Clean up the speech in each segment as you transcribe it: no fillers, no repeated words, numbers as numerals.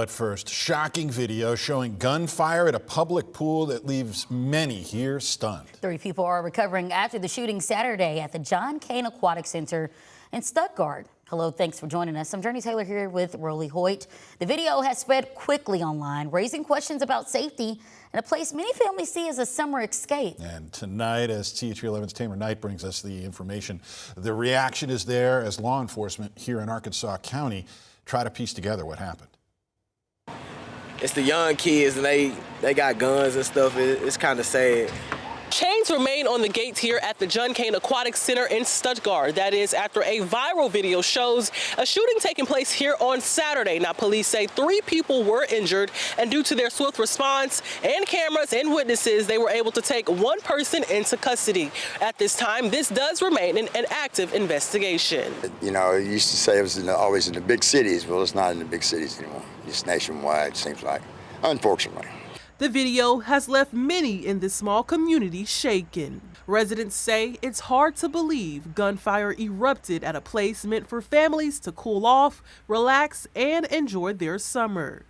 But first, shocking video showing gunfire at a public pool that leaves many here stunned. 3 people are recovering after the shooting Saturday at the John Cain Aquatic Center in Stuttgart. Hello, thanks for joining us. I'm Jurnee Taylor here with Hoyt. The video has spread quickly online, raising questions about safety in a place many families see as a summer escape. And tonight, as THV 11's Tamer Knight brings us the information, the reaction is there as law enforcement here in Arkansas County try to piece together what happened. It's the young kids and they got guns and stuff. It's kind of sad. Chains remain on the gates here at the John Cain Aquatic Center in Stuttgart. That is after a viral video shows a shooting taking place here on Saturday. Now, police say 3 people were injured, and due to their swift response and cameras and witnesses, they were able to take 1 person into custody. At this time, this does remain an active investigation. You know, it used to say it was always in the big cities. Well, it's not in the big cities anymore. It's nationwide, it seems like, unfortunately. The video has left many in this small community shaken. Residents say it's hard to believe gunfire erupted at a place meant for families to cool off, relax, and enjoy their summer.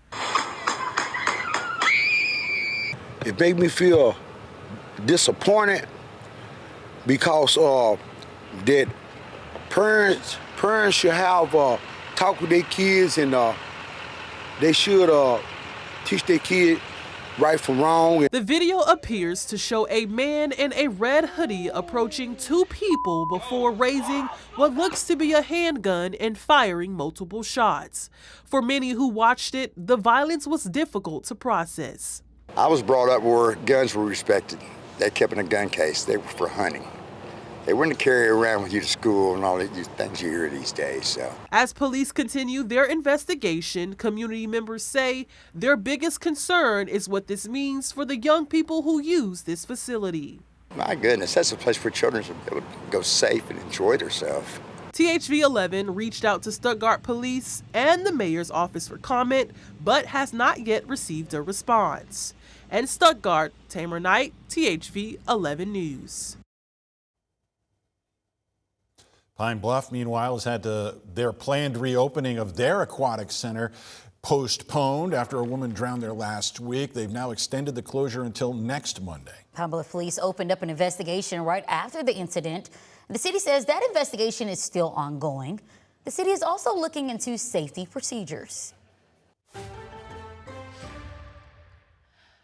It made me feel disappointed because that parents should have talk with their kids, and they should teach their kids right from wrong. The video appears to show a man in a red hoodie approaching 2 people before raising what looks to be a handgun and firing multiple shots. For many who watched it, the violence was difficult to process. I was brought up where guns were respected. They kept in a gun case. They were for hunting. They wouldn't carry around with you to school and all these things you hear these days. So, as police continue their investigation, community members say their biggest concern is what this means for the young people who use this facility. My goodness, that's a place for children to be able to go safe and enjoy themselves. THV 11 reached out to Stuttgart Police and the mayor's office for comment, but has not yet received a response. And Stuttgart, Tamer Knight, THV 11 News. Pine Bluff, meanwhile, has had their planned reopening of their aquatic center postponed after a woman drowned there last week. They've now extended the closure until next Monday. Pine Bluff police opened up an investigation right after the incident. The city says that investigation is still ongoing. The city is also looking into safety procedures.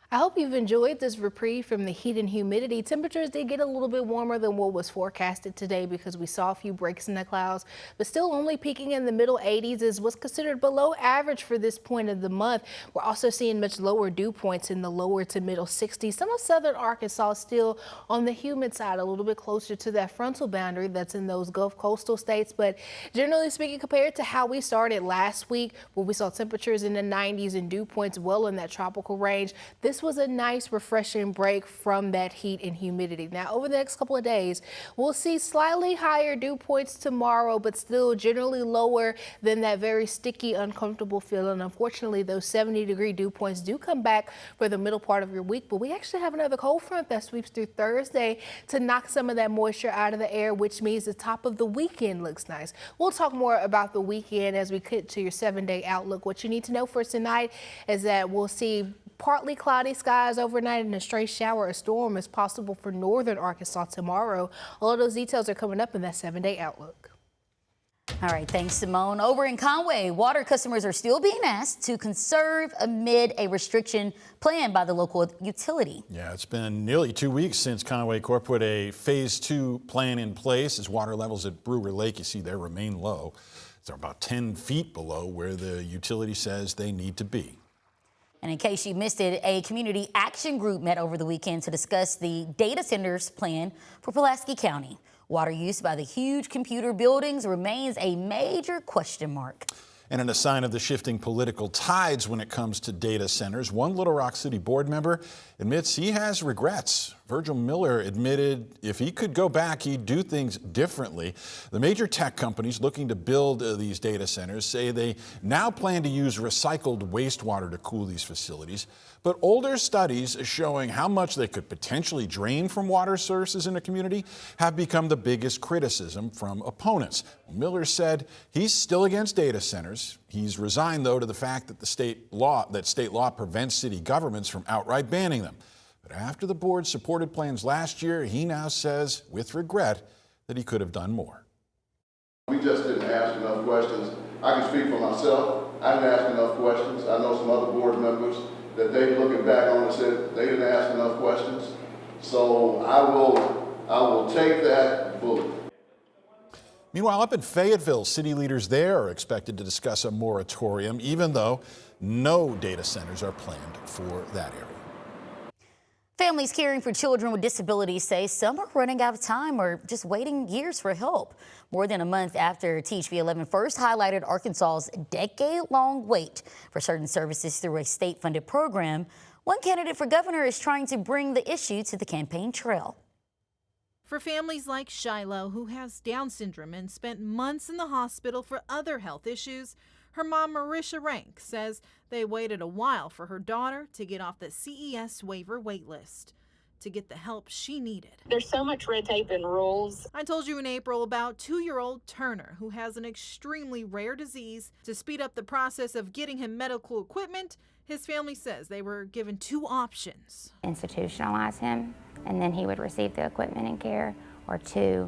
I hope you've enjoyed this reprieve from the heat and humidity. Temperatures did get a little bit warmer than what was forecasted today because we saw a few breaks in the clouds, but still only peaking in the middle 80s is what's considered below average for this point of the month. We're also seeing much lower dew points in the lower to middle 60s. Some of southern Arkansas still on the humid side, a little bit closer to that frontal boundary that's in those Gulf coastal states. But generally speaking, compared to how we started last week, where we saw temperatures in the 90s and dew points well in that tropical range, this was a nice refreshing break from that heat and humidity. Now, over the next couple of days, we'll see slightly higher dew points tomorrow, but still generally lower than that very sticky, uncomfortable feeling. Unfortunately, those 70-degree dew points do come back for the middle part of your week, but we actually have another cold front that sweeps through Thursday to knock some of that moisture out of the air, which means the top of the weekend looks nice. We'll talk more about the weekend as we get to your 7-day outlook. What you need to know for tonight is that we'll see partly cloudy skies overnight and a stray shower or storm is possible for northern Arkansas tomorrow. All of those details are coming up in that 7-day outlook. All right, thanks, Simone. Over in Conway, water customers are still being asked to conserve amid a restriction planned by the local utility. Yeah, it's been nearly 2 weeks since Conway Corp put a phase 2 plan in place. As water levels at Brewer Lake, you see there, remain low. They're about 10 feet below where the utility says they need to be. And in case you missed it, a community action group met over the weekend to discuss the data centers plan for Pulaski County. Water use by the huge computer buildings remains a major question mark. And in a sign of the shifting political tides when it comes to data centers, one Little Rock City board member admits he has regrets Virgil Miller admitted if he could go back, he'd do things differently. The major tech companies looking to build these data centers say they now plan to use recycled wastewater to cool these facilities. But older studies showing how much they could potentially drain from water sources in a community have become the biggest criticism from opponents. Miller said he's still against data centers. He's resigned, though, to the fact that state law prevents city governments from outright banning them. But after the board supported plans last year, he now says, with regret, that he could have done more. We just didn't ask enough questions. I can speak for myself. I didn't ask enough questions. I know some other board members that they looking back on and said they didn't ask enough questions. So I will take that bullet. Meanwhile, up in Fayetteville, city leaders there are expected to discuss a moratorium, even though no data centers are planned for that area. Families caring for children with disabilities say some are running out of time or just waiting years for help. More than a month after THV 11 first highlighted Arkansas's decade-long wait for certain services through a state-funded program, one candidate for governor is trying to bring the issue to the campaign trail. For families like Shiloh, who has Down syndrome and spent months in the hospital for other health issues, her mom, Marisha Rank, says they waited a while for her daughter to get off the CES waiver waitlist to get the help she needed. There's so much red tape and rules. I told you in April about 2-year-old Turner, who has an extremely rare disease. To speed up the process of getting him medical equipment, his family says they were given 2 options. Institutionalize him, and then he would receive the equipment and care, or 2,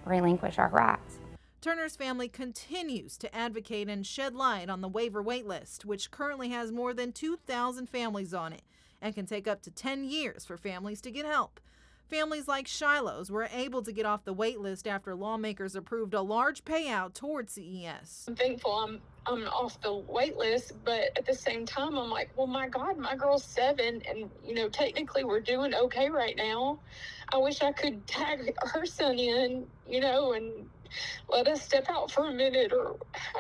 relinquish our rights. Turner's family continues to advocate and shed light on the waiver waitlist, which currently has more than 2,000 families on it and can take up to 10 years for families to get help. Families like Shiloh's were able to get off the waitlist after lawmakers approved a large payout towards CES. I'm thankful I'm off the wait list, but at the same time, I'm like, well, my God, my girl's 7, and, technically we're doing okay right now. I wish I could tag her son in, and let us step out for a minute, or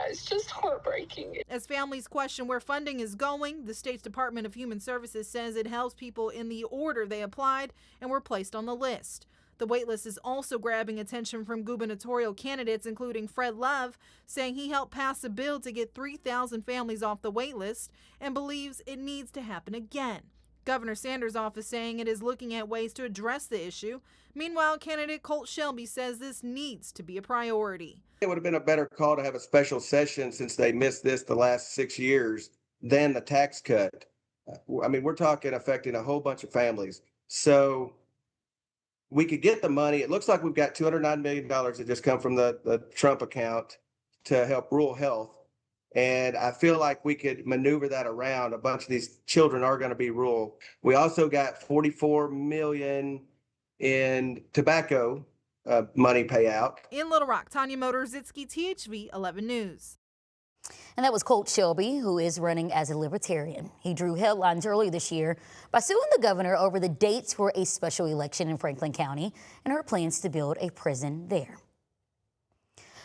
it's just heartbreaking. As families question where funding is going, the state's Department of Human Services says it helps people in the order they applied and were placed on the list. The waitlist is also grabbing attention from gubernatorial candidates, including Fred Love, saying he helped pass a bill to get 3,000 families off the waitlist and believes it needs to happen again. Governor Sanders' office saying it is looking at ways to address the issue. Meanwhile, candidate Colt Shelby says this needs to be a priority. It would have been a better call to have a special session, since they missed this the last 6 years, than the tax cut. I mean, we're talking affecting a whole bunch of families. So we could get the money. It looks like we've got $209 million that just come from the Trump account to help rural health. And I feel like we could maneuver that around. A bunch of these children are going to be rural. We also got $44 million in tobacco money payout. In Little Rock, Tanya Motorzitsky, THV 11 News. And that was Colt Shelby, who is running as a libertarian. He drew headlines earlier this year by suing the governor over the dates for a special election in Franklin County and her plans to build a prison there.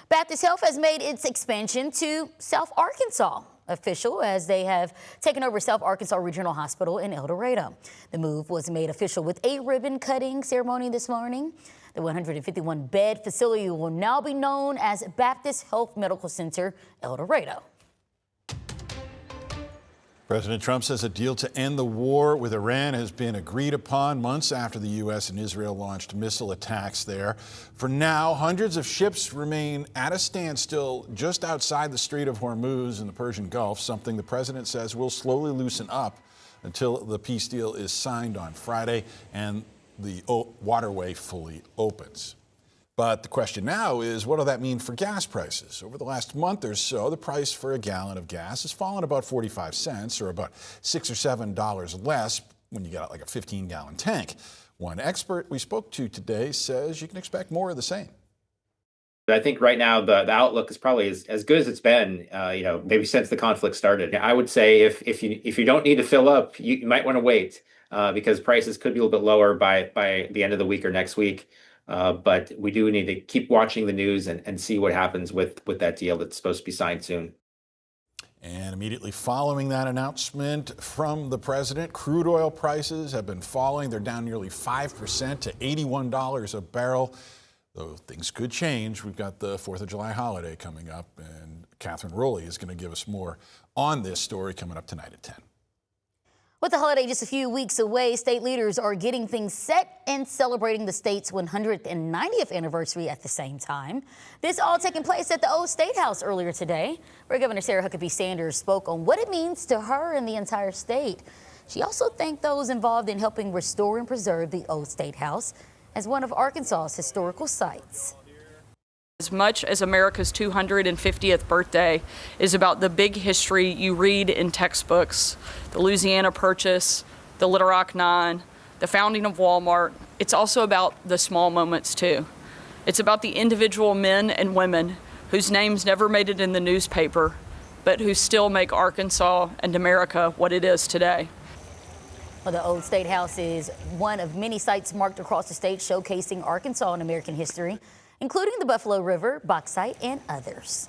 Baptist Health has made its expansion to South Arkansas official as they have taken over South Arkansas Regional Hospital in El Dorado. The move was made official with a ribbon cutting ceremony this morning. The 151-bed facility will now be known as Baptist Health Medical Center El Dorado. President Trump says a deal to end the war with Iran has been agreed upon months after the U.S. and Israel launched missile attacks there. For now, hundreds of ships remain at a standstill just outside the Strait of Hormuz in the Persian Gulf, something the president says will slowly loosen up until the peace deal is signed on Friday and the waterway fully opens. But the question now is, what will that mean for gas prices? Over the last month or so, the price for a gallon of gas has fallen about 45 cents, or about $6 or $7 less when you get like a 15-gallon tank. One expert we spoke to today says you can expect more of the same. I think right now the outlook is probably as good as it's been, maybe since the conflict started. I would say if you don't need to fill up, you might want to wait because prices could be a little bit lower by the end of the week or next week. But we do need to keep watching the news and see what happens with that deal that's supposed to be signed soon. And immediately following that announcement from the president, crude oil prices have been falling. They're down nearly 5% to $81 a barrel. Though things could change. We've got the 4th of July holiday coming up, and Catherine Rowley is going to give us more on this story coming up tonight at 10. With the holiday just a few weeks away, state leaders are getting things set and celebrating the state's 190th anniversary at the same time. This all taking place at the old State House earlier today, where Governor Sarah Huckabee Sanders spoke on what it means to her and the entire state. She also thanked those involved in helping restore and preserve the old State House as one of Arkansas's historical sites. As much as America's 250th birthday is about the big history you read in textbooks, the Louisiana Purchase, the Little Rock Nine, the founding of Walmart, it's also about the small moments too. It's about the individual men and women whose names never made it in the newspaper, but who still make Arkansas and America what it is today. Well, the old State House is one of many sites marked across the state showcasing Arkansas and American history, including the Buffalo River, bauxite, and others.